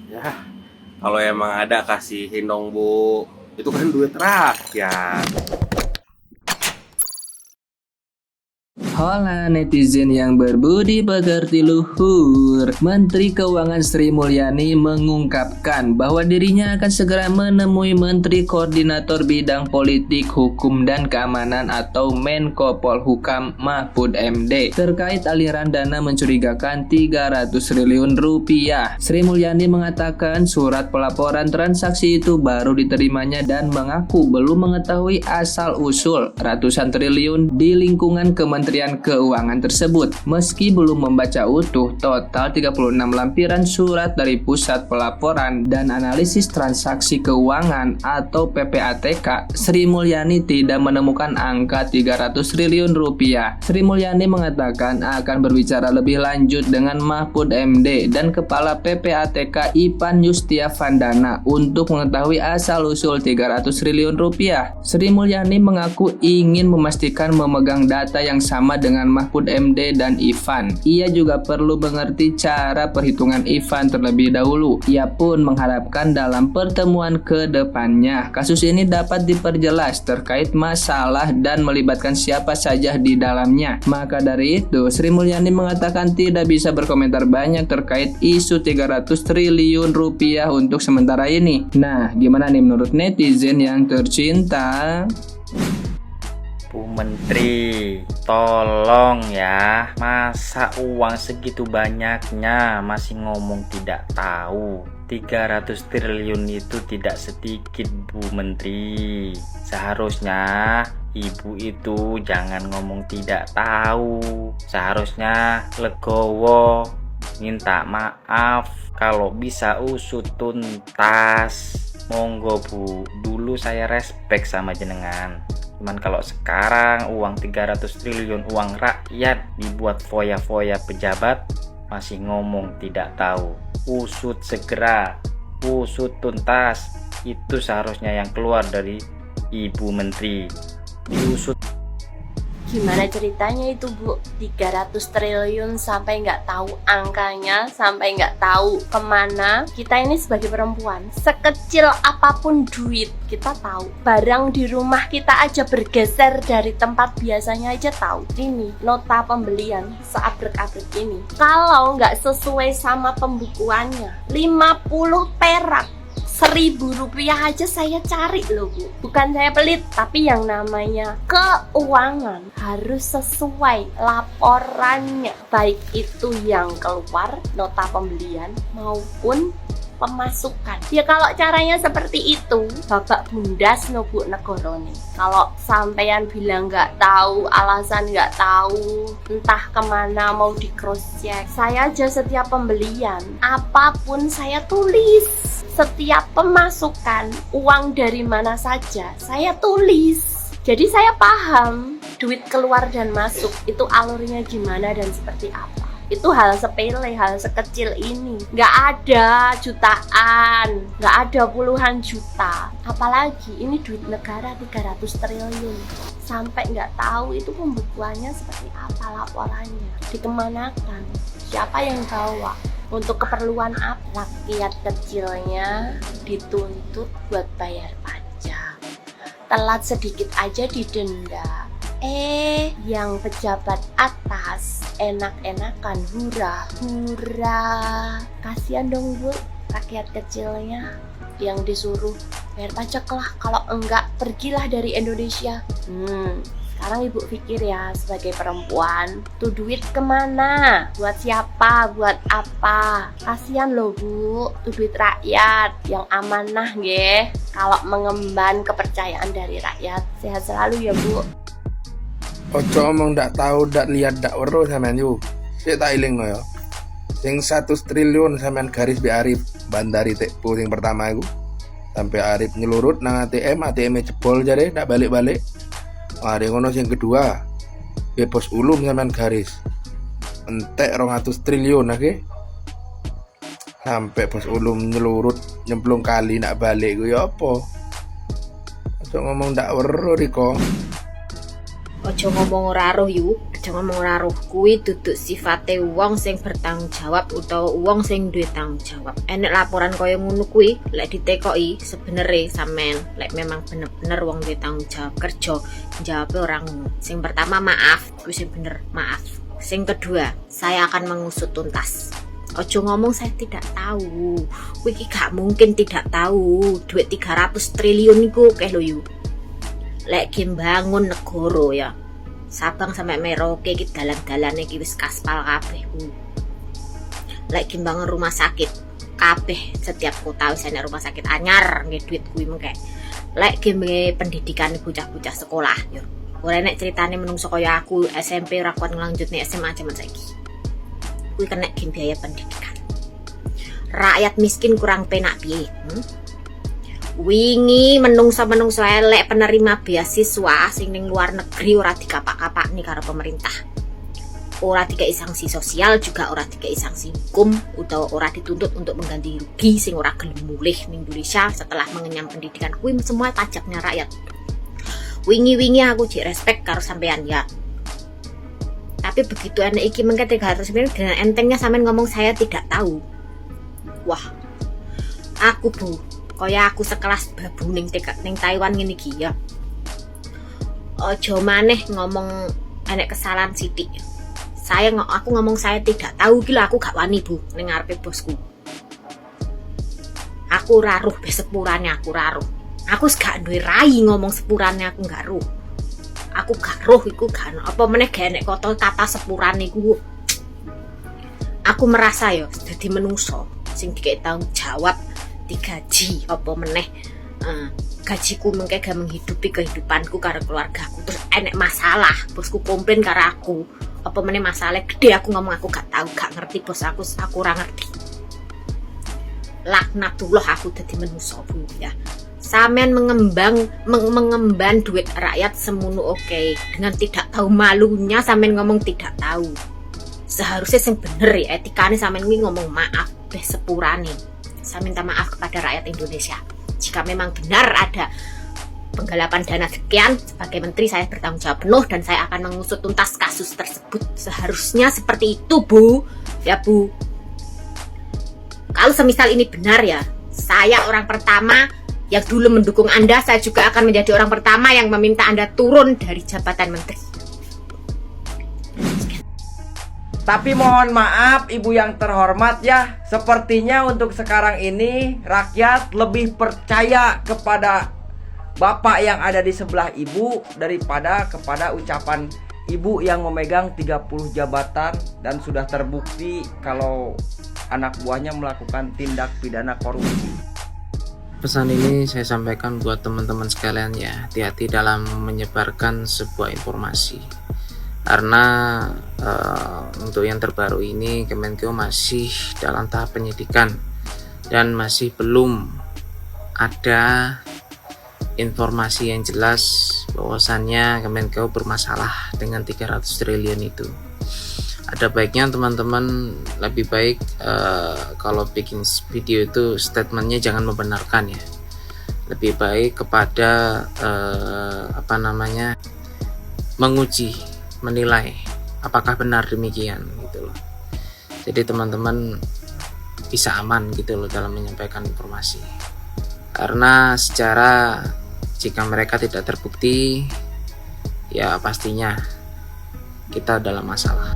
Ya, kalau emang ada kasihin dong Bu. Itu kan duit rakyat. Hola netizen yang berbudi pekerti luhur. Menteri Keuangan Sri Mulyani mengungkapkan bahwa dirinya akan segera menemui Menteri Koordinator Bidang Politik, Hukum dan Keamanan atau Menko Polhukam Mahfud MD terkait aliran dana mencurigakan 300 triliun rupiah. Sri Mulyani mengatakan surat pelaporan transaksi itu baru diterimanya dan mengaku belum mengetahui asal-usul ratusan triliun di lingkungan Kementerian Keuangan tersebut. Meski belum membaca utuh total 36 lampiran surat dari Pusat Pelaporan dan Analisis Transaksi Keuangan atau PPATK, Sri Mulyani tidak menemukan angka 300 triliun rupiah. Sri Mulyani mengatakan akan berbicara lebih lanjut dengan Mahfud MD dan Kepala PPATK Ipan Yustiavandana untuk mengetahui asal-usul 300 triliun rupiah. Sri Mulyani mengaku ingin memastikan memegang data yang sama dengan Mahfud MD dan Ivan. Ia juga perlu mengerti cara perhitungan Ivan terlebih dahulu. Ia pun mengharapkan dalam pertemuan ke depannya kasus ini dapat diperjelas terkait masalah dan melibatkan siapa saja di dalamnya. Maka dari itu, Sri Mulyani mengatakan tidak bisa berkomentar banyak terkait isu 300 triliun rupiah untuk sementara ini. Nah, gimana nih menurut netizen yang tercinta? Bu Menteri, tolong ya, masa uang segitu banyaknya masih ngomong tidak tahu. 300 triliun itu tidak sedikit Bu Menteri. Seharusnya Ibu itu jangan ngomong tidak tahu. Seharusnya legowo, minta maaf. Kalau bisa usut tuntas, monggo Bu. Dulu saya respect sama jenengan. Cuman kalau sekarang uang 300 triliun uang rakyat dibuat foya-foya pejabat, masih ngomong tidak tahu. Usut segera, usut tuntas. Itu seharusnya yang keluar dari Ibu Menteri. Diusut. Gimana ceritanya itu Bu? 300 triliun sampai nggak tahu angkanya, sampai nggak tahu kemana. Kita ini sebagai perempuan, sekecil apapun duit kita tahu. Barang di rumah kita aja bergeser dari tempat biasanya aja tahu. Ini nota pembelian seabrek-abrek ini, kalau nggak sesuai sama pembukuannya 50 perak, 1.000 rupiah aja saya cari loh Bu. Bukan saya pelit, tapi yang namanya keuangan harus sesuai laporannya, baik itu yang keluar nota pembelian maupun pemasukan. Ya kalau caranya seperti itu, babak bundas no Bu negorone. Kalau sampean bilang nggak tahu, alasan nggak tahu, entah kemana mau di cross check. Saya aja setiap pembelian apapun saya tulis, setiap pemasukan uang dari mana saja saya tulis. Jadi saya paham duit keluar dan masuk itu alurnya gimana dan seperti apa. Itu hal sepele, hal sekecil ini. Nggak ada jutaan, nggak ada puluhan juta. Apalagi ini duit negara 300 triliun. Sampai nggak tahu itu pembukuannya seperti apa, laporannya dikemanakan, siapa yang bawa, untuk keperluan apa. Rakyat kecilnya dituntut buat bayar pajak, telat sedikit aja didenda. Yang pejabat atas enak-enakan hura-hura. Kasihan dong Bu, rakyat kecilnya yang disuruh bayar pajak lah. Kalau enggak, pergilah dari Indonesia. Sekarang Ibu pikir ya, sebagai perempuan, tuh duit kemana? Buat siapa? Buat apa? Kasihan loh Bu, tuh duit rakyat yang amanah nggih. Kalau mengemban kepercayaan dari rakyat. Sehat selalu ya Bu. Ojo omong ndak tahu, ndak lihat, ndak weruh sampean yu. Sik tak eling ya. Sing 100 triliun sampean garis bi Arif Bandari Tekpo sing pertama iku. Sampai Arif nyelurut nang ATM-e jebol jare ndak balik-balik. Mari ngono sing kedua. Bebos ulum sampean garis. Entek 200 triliun akeh. Sampai bos ulum nyelurut nyemplung kali nak balik ku ya apa? Ojo ngomong ndak weruh Riko. Ojo ngomong ora roh yu, aja ngomong ora roh. Kuwi duduk sifate wong sing bertanggung jawab utawa wong sing duwe tanggung jawab. Enek laporan kaya ngono kuwi lek ditekoki sebenere sampean lek memang bener-bener wong duwe tanggung jawab kerja, jawabe ora ngono. Sing pertama maaf, kuwi sing bener, maaf. Sing kedua, saya akan mengusut tuntas. Ojo ngomong saya tidak tahu. Kuwi iki gak mungkin tidak tahu. Duit 300 triliun iku akeh lho yu. Lek game bangun negara ya. Sabang sampai Merauke iki dalan-dalane iki wis kaspal kabeh ku. Lek game bangun rumah sakit kabeh setiap kota wis ana rumah sakit anyar nggih duit kuwi mengke. Lek game pendidikan bocah-bocah sekolah ya. Ora nek ceritane menungso kaya aku SMP ora kuat nglanjutne SMA jaman saiki. Kuwi kena game biaya pendidikan. Rakyat miskin kurang penak piye? Wingi menungso elek penerima beasiswa sing ning luar negeri ora dikapak-kapakni karo pemerintah. Ora dikai sanksi sosial juga ora dikai sanksi hukum utawa ora dituntut untuk mengganti rugi sing ora gelem mulih ning Indonesia setelah mengenyam pendidikan. Kuwi semua pajaknya rakyat. Wingi aku jek respect karo sampean ya. Tapi begitu anak iki mengke 300 miliar dengan entengnya sampean ngomong saya tidak tahu. Wah. Aku Bu kaya aku sekelas babu ning Taiwan ngene iki ya. Ojo maneh ngomong enek kesalahan sithik. Aku ngomong saya tidak tahu iki lho aku gak wani Bu ning ngarepe bosku. Aku ora roh be sepurane aku ora roh. Aku gak duwe rai ngomong sepurane aku gak roh. Aku gak roh iku gak apa meneh gak enek kata sepurane iku. Aku merasa ya dadi menungso sing dikek tanggung jawab digaji apa meneh gajiku mengke gak menghidupi kehidupanku karo keluargaku terus enek masalah bosku komplain karo aku apa meneh masalah gede aku ngomong aku gak tahu gak ngerti bos aku ora ngerti laknatullah aku dadi menungso Bu ya sampean mengemban duit rakyat semono oke dengan tidak tahu malunya sampean ngomong tidak tahu seharusnya sing bener ya etikane sampean ngomong maaf deh sepurane. Saya minta maaf kepada rakyat Indonesia. Jika memang benar ada penggalapan dana sekian, sebagai menteri saya bertanggung jawab penuh dan saya akan mengusut tuntas kasus tersebut. Seharusnya seperti itu, Bu. Ya, Bu. Kalau semisal ini benar ya, saya orang pertama yang dulu mendukung Anda, saya juga akan menjadi orang pertama yang meminta Anda turun dari jabatan menteri. Tapi mohon maaf Ibu yang terhormat ya, sepertinya untuk sekarang ini rakyat lebih percaya kepada Bapak yang ada di sebelah Ibu daripada kepada ucapan Ibu yang memegang 30 jabatan dan sudah terbukti kalau anak buahnya melakukan tindak pidana korupsi. Pesan ini saya sampaikan buat teman-teman sekalian ya, hati-hati dalam menyebarkan sebuah informasi. Karena untuk yang terbaru ini Kemenkeu masih dalam tahap penyidikan dan masih belum ada informasi yang jelas bahwasannya Kemenkeu bermasalah dengan 300 triliun itu. Ada baiknya teman-teman lebih baik kalau bikin video itu statementnya jangan membenarkan ya. Lebih baik kepada menguji, menilai apakah benar demikian gitu loh. Jadi teman-teman bisa aman gitu loh dalam menyampaikan informasi. Karena secara jika mereka tidak terbukti ya pastinya kita dalam masalah.